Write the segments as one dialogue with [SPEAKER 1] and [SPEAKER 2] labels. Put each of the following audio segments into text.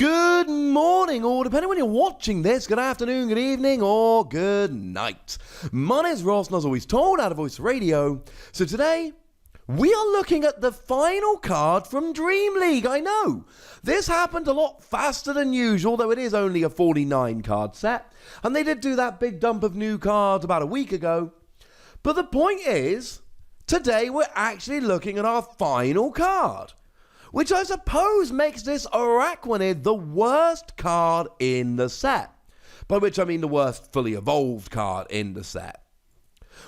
[SPEAKER 1] Good morning, or depending when you're watching this, good afternoon, good evening, or good night. My name's Ross, and as always told, out of Voice Radio. So today, we are looking at the final card from Dream League. I know, this happened a lot faster than usual, though it is only a 49 card set. And they did do that big dump of new cards about a week ago. But the point is, today we're actually looking at our final card, which I suppose makes this Araquanid the worst card in the set. By which I mean the worst fully evolved card in the set.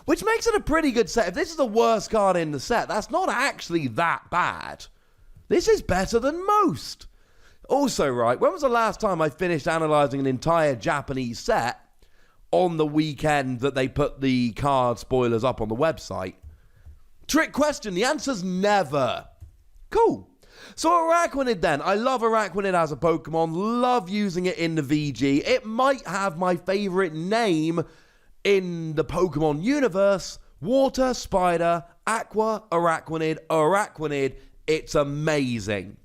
[SPEAKER 1] Which makes it a pretty good set. If this is the worst card in the set, that's not actually that bad. This is better than most. Also, right, when was the last time I finished analysing an entire Japanese set on the weekend that they put the card spoilers up on the website? Trick question, the answer's never. Cool. So Araquanid then, I love Araquanid as a Pokemon, love using it in the VG. It might have my favourite name in the Pokemon universe, Water, Spider, Aqua, Araquanid, it's amazing.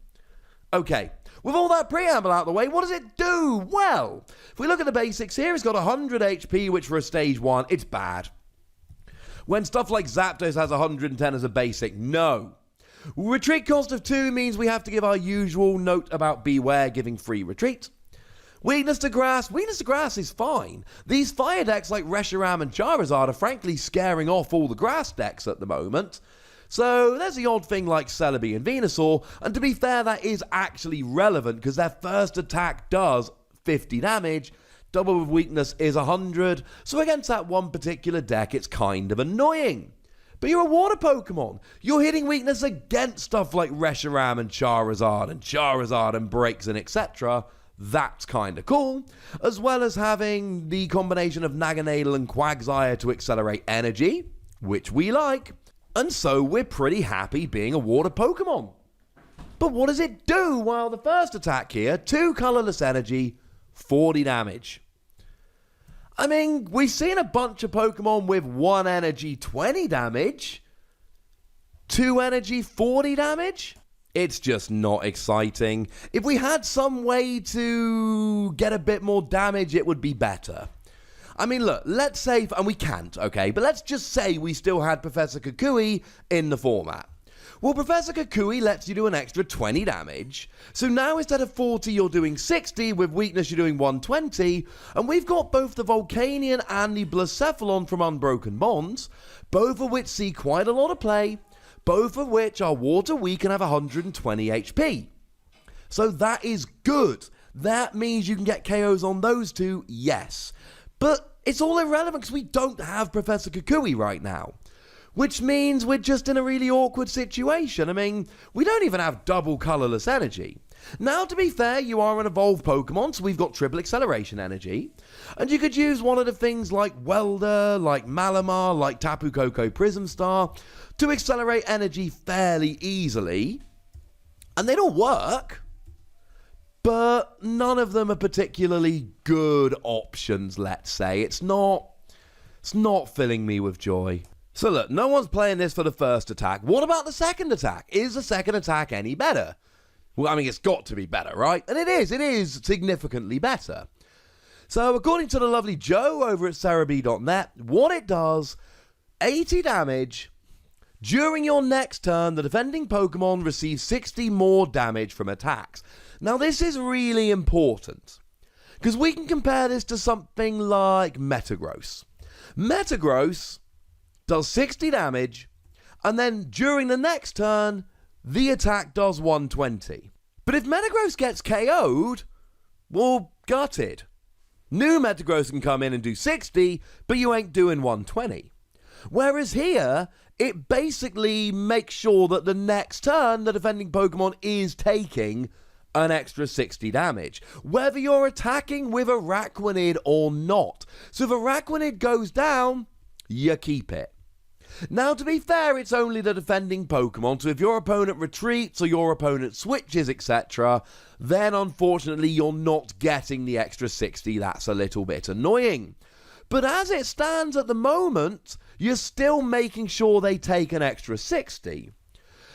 [SPEAKER 1] Okay, with all that preamble out of the way, what does it do? Well, if we look at the basics here, it's got 100 HP, which for a stage 1, it's bad. When stuff like Zapdos has 110 as a basic, no. Retreat cost of 2 means we have to give our usual note about beware giving free retreat. Weakness to grass is fine. These fire decks like Reshiram and Charizard are frankly scaring off all the grass decks at the moment. So there's the odd thing like Celebi and Venusaur, and to be fair that is actually relevant because their first attack does 50 damage, double with weakness is 100, so against that one particular deck it's kind of annoying. But you're a water Pokemon. You're hitting weakness against stuff like Reshiram and Charizard and Breaks and etc. That's kind of cool. As well as having the combination of Naganadel and Quagsire to accelerate energy, which we like. And so we're pretty happy being a water Pokemon. But what does it do? Well, the first attack here, 2 colorless energy, 40 damage. I mean, we've seen a bunch of Pokemon with 1 energy, 20 damage. 2 energy, 40 damage? It's just not exciting. If we had some way to get a bit more damage, it would be better. I mean, look, let's say, and we can't, okay, but let's just say we still had Professor Kukui in the format. Well, Professor Kukui lets you do an extra 20 damage. So now instead of 40, you're doing 60. With weakness, you're doing 120. And we've got both the Volcanion and the Blacephalon from Unbroken Bonds, both of which see quite a lot of play, both of which are water weak and have 120 HP. So that is good. That means you can get KOs on those two, yes. But it's all irrelevant because we don't have Professor Kukui right now. Which means we're just in a really awkward situation. I mean, we don't even have double colorless energy. Now, to be fair, you are an evolved Pokemon, so we've got triple acceleration energy. And you could use one of the things like Welder, like Malamar, like Tapu Koko Prism Star to accelerate energy fairly easily. And they'd all work. But none of them are particularly good options, let's say. It's not filling me with joy. So look, no one's playing this for the first attack. What about the second attack? Is the second attack any better? Well, I mean, it's got to be better, right? And it is significantly better. So according to the lovely Joe over at Cerebi.net, what it does, 80 damage. During your next turn, the defending Pokemon receives 60 more damage from attacks. Now this is really important, because we can compare this to something like Metagross. Metagross does 60 damage, and then during the next turn, the attack does 120. But if Metagross gets KO'd, well, gutted. New Metagross can come in and do 60, but you ain't doing 120. Whereas here, it basically makes sure that the next turn, the defending Pokemon is taking an extra 60 damage, whether you're attacking with Araquanid or not. So if Araquanid goes down, you keep it. Now, to be fair, it's only the defending Pokemon, so if your opponent retreats or your opponent switches, etc., then unfortunately you're not getting the extra 60. That's a little bit annoying. But as it stands at the moment, you're still making sure they take an extra 60.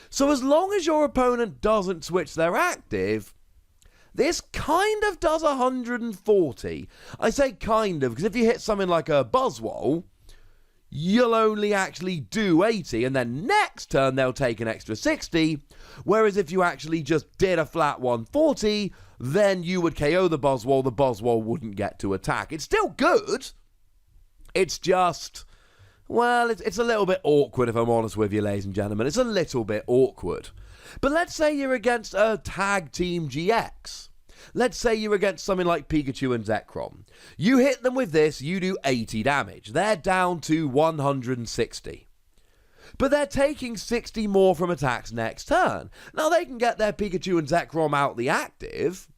[SPEAKER 1] So as long as your opponent doesn't switch their active, this kind of does 140. I say kind of, because if you hit something like a Buzzwole, you'll only actually do 80, and then next turn they'll take an extra 60, whereas if you actually just did a flat 140, then you would KO the Buzzwole wouldn't get to attack. It's still good, it's just, well, it's a little bit awkward if I'm honest with you, ladies and gentlemen. It's a little bit awkward. But let's say you're against a Tag Team GX. Let's say you're against something like Pikachu and Zekrom. You hit them with this, you do 80 damage. They're down to 160. But they're taking 60 more from attacks next turn. Now they can get their Pikachu and Zekrom out the active.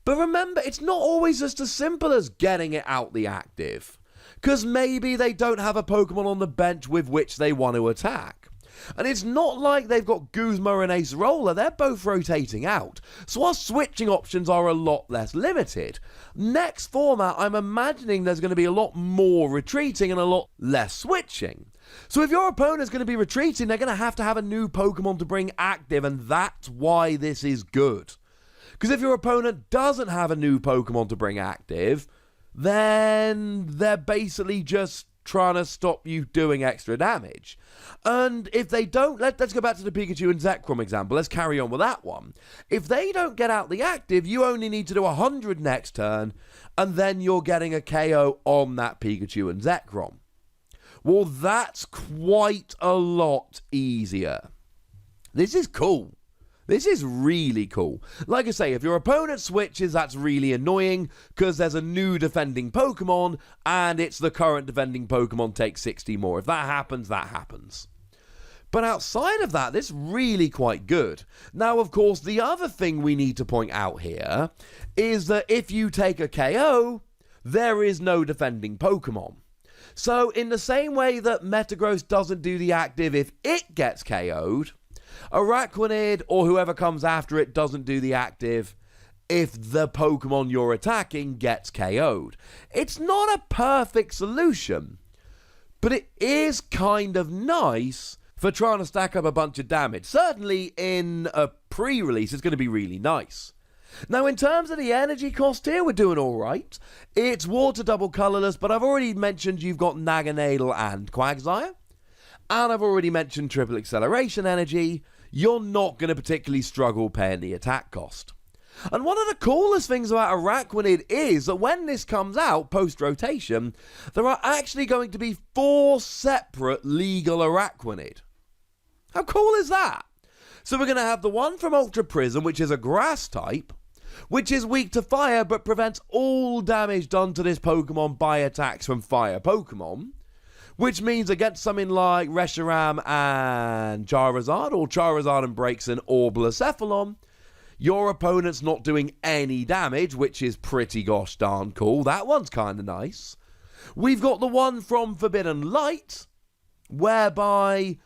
[SPEAKER 1] But remember, it's not always just as simple as getting it out the active. Because maybe they don't have a Pokemon on the bench with which they want to attack. And it's not like they've got Guzma and Ace Roller, they're both rotating out. So our switching options are a lot less limited. Next format, I'm imagining there's going to be a lot more retreating and a lot less switching. So if your opponent's going to be retreating, they're going to have a new Pokemon to bring active, and that's why this is good. Because if your opponent doesn't have a new Pokemon to bring active, then they're basically just trying to stop you doing extra damage. And if they don't, let's go back to the Pikachu and Zekrom example. Let's carry on with that one. If they don't get out the active, you only need to do 100 next turn, and then you're getting a KO on that Pikachu and Zekrom. Well, that's quite a lot easier. This is cool. This is really cool. Like I say, if your opponent switches, that's really annoying because there's a new defending Pokemon and it's the current defending Pokemon takes 60 more. If that happens, that happens. But outside of that, this is really quite good. Now, of course, the other thing we need to point out here is that if you take a KO, there is no defending Pokemon. So in the same way that Metagross doesn't do the active if it gets KO'd, Araquanid or whoever comes after it doesn't do the active if the Pokemon you're attacking gets KO'd. It's not a perfect solution, but it is kind of nice for trying to stack up a bunch of damage. Certainly in a pre-release, it's going to be really nice. Now, in terms of the energy cost here, we're doing alright. It's water double colourless, but I've already mentioned you've got Naganadel and Quagsire. And I've already mentioned triple acceleration energy. You're not going to particularly struggle paying the attack cost. And one of the coolest things about Araquanid is that when this comes out post-rotation, there are actually going to be 4 separate legal Araquanid. How cool is that? So we're going to have the one from Ultra Prism, which is a grass type, which is weak to fire but prevents all damage done to this Pokemon by attacks from fire Pokemon. Which means against something like Reshiram and Charizard, or Charizard and Braixen or Blacephalon, your opponent's not doing any damage, which is pretty gosh darn cool. That one's kind of nice. We've got the one from Forbidden Light, whereby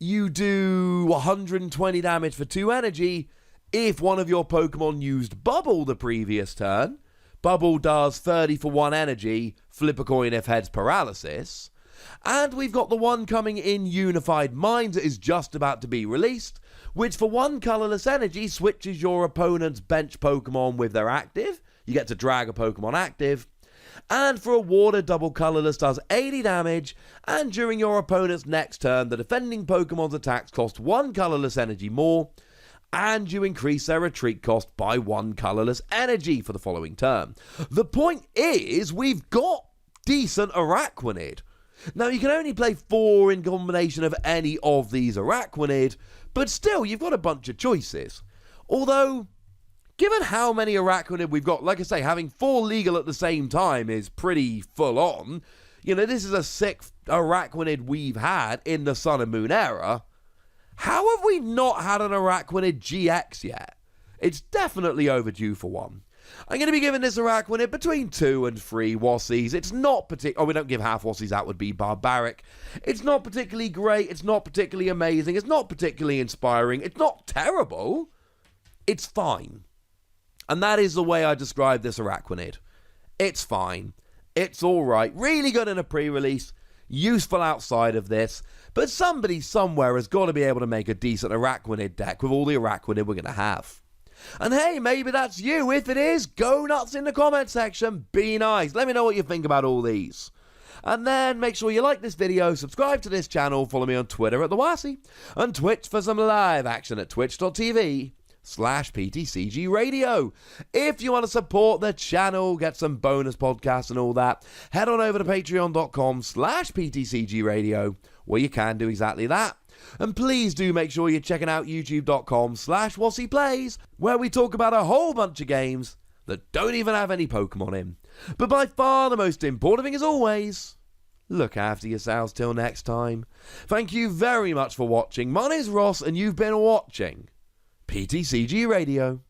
[SPEAKER 1] you do 120 damage for 2 energy if one of your Pokemon used Bubble the previous turn. Bubble does 30 for 1 energy, flip a coin if heads paralysis. And we've got the one coming in Unified Minds that is just about to be released, which for 1 colourless energy switches your opponent's bench Pokemon with their active. You get to drag a Pokemon active. And for a water double colourless does 80 damage, and during your opponent's next turn, the defending Pokemon's attacks cost 1 colourless energy more, and you increase their retreat cost by 1 colourless energy for the following turn. The point is, we've got decent Araquanid. Now, you can only play 4 in combination of any of these Araquanid, but still, you've got a bunch of choices. Although, given how many Araquanid we've got, like I say, having 4 legal at the same time is pretty full on. You know, this is a 6th Araquanid we've had in the Sun and Moon era. How have we not had an Araquanid GX yet? It's definitely overdue for one. I'm going to be giving this Araquanid between 2 and 3 Wassies. It's not particularly... Oh, we don't give half Wassies. That would be barbaric. It's not particularly great. It's not particularly amazing. It's not particularly inspiring. It's not terrible. It's fine. And that is the way I describe this Araquanid. It's fine. It's alright. Really good in a pre-release. Useful outside of this. But somebody somewhere has got to be able to make a decent Araquanid deck with all the Araquanid we're going to have. And hey, maybe that's you. If it is, go nuts in the comment section. Be nice. Let me know what you think about all these. And then make sure you like this video, subscribe to this channel, follow me on Twitter at TheWassy, and Twitch for some live action at twitch.tv/PTCGRadio. If you want to support the channel, get some bonus podcasts and all that, head on over to patreon.com/PTCGRadio, where you can do exactly that. And please do make sure you're checking out youtube.com/WassyPlays, where we talk about a whole bunch of games that don't even have any Pokemon in. But by far the most important thing, as always, look after yourselves till next time. Thank you very much for watching. My name's Ross, and you've been watching PTCG Radio.